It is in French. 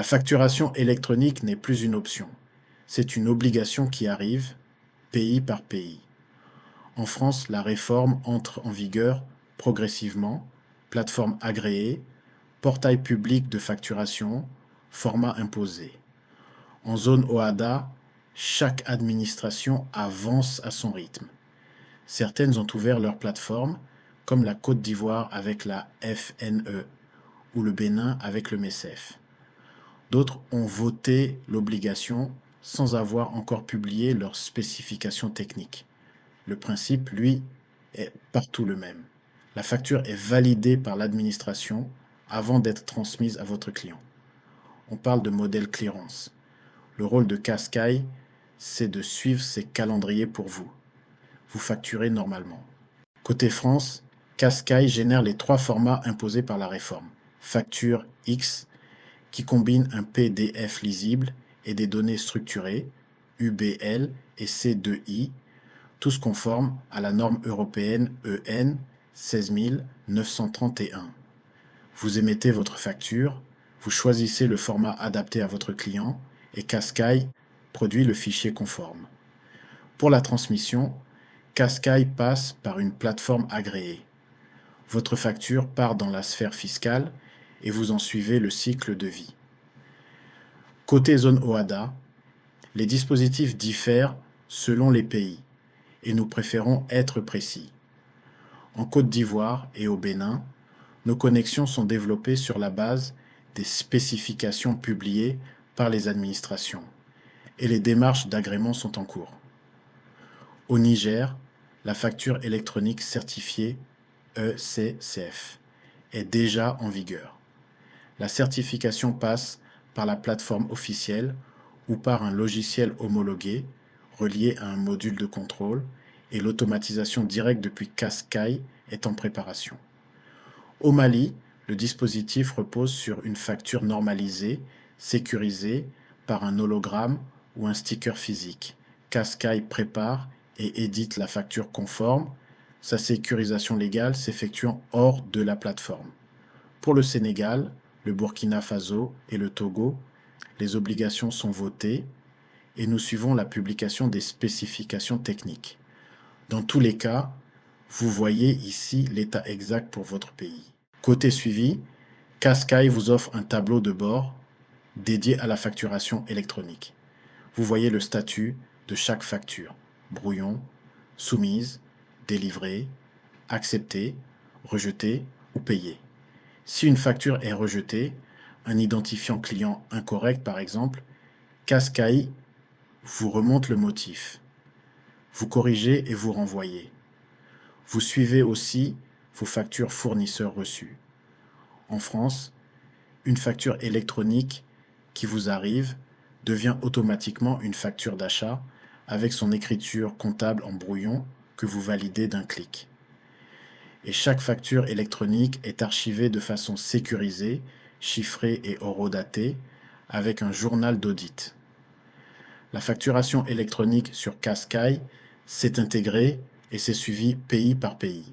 La facturation électronique n'est plus une option. C'est une obligation qui arrive, pays par pays. En France, la réforme entre en vigueur progressivement, plateforme agréée, portail public de facturation, format imposé. En zone OHADA, chaque administration avance à son rythme. Certaines ont ouvert leur plateforme, comme la Côte d'Ivoire avec la FNE ou le Bénin avec le MECEF. D'autres ont voté l'obligation sans avoir encore publié leurs spécifications techniques. Le principe, lui, est partout le même. La facture est validée par l'administration avant d'être transmise à votre client. On parle de modèle clearance. Le rôle de Qascaï, c'est de suivre ces calendriers pour vous. Vous facturez normalement. Côté France, Qascaï génère les 3 formats imposés par la réforme. Facture X, qui combine un PDF lisible et des données structurées, UBL et C2I, tous conformes à la norme européenne EN 16931. Vous émettez votre facture, vous choisissez le format adapté à votre client et Qascaï produit le fichier conforme. Pour la transmission, Qascaï passe par une plateforme agréée. Votre facture part dans la sphère fiscale et vous en suivez le cycle de vie. Côté zone OHADA, les dispositifs diffèrent selon les pays et nous préférons être précis. En Côte d'Ivoire et au Bénin, nos connexions sont développées sur la base des spécifications publiées par les administrations et les démarches d'agrément sont en cours. Au Niger, la facture électronique certifiée ECCF est déjà en vigueur. La certification passe par la plateforme officielle ou par un logiciel homologué relié à un module de contrôle et l'automatisation directe depuis Qascaï est en préparation. Au Mali, le dispositif repose sur une facture normalisée, sécurisée par un hologramme ou un sticker physique. Qascaï prépare et édite la facture conforme, sa sécurisation légale s'effectuant hors de la plateforme. Pour le Sénégal, le Burkina Faso et le Togo, les obligations sont votées et nous suivons la publication des spécifications techniques. Dans tous les cas, vous voyez ici l'état exact pour votre pays. Côté suivi, Qascaï vous offre un tableau de bord dédié à la facturation électronique. Vous voyez le statut de chaque facture: brouillon, soumise, délivrée, acceptée, rejetée ou payée. Si une facture est rejetée, un identifiant client incorrect par exemple, Qascaï vous remonte le motif. Vous corrigez et vous renvoyez. Vous suivez aussi vos factures fournisseurs reçues. En France, une facture électronique qui vous arrive devient automatiquement une facture d'achat avec son écriture comptable en brouillon que vous validez d'un clic. Et chaque facture électronique est archivée de façon sécurisée, chiffrée et horodatée avec un journal d'audit. La facturation électronique sur Qascaï s'est intégrée et s'est suivie pays par pays.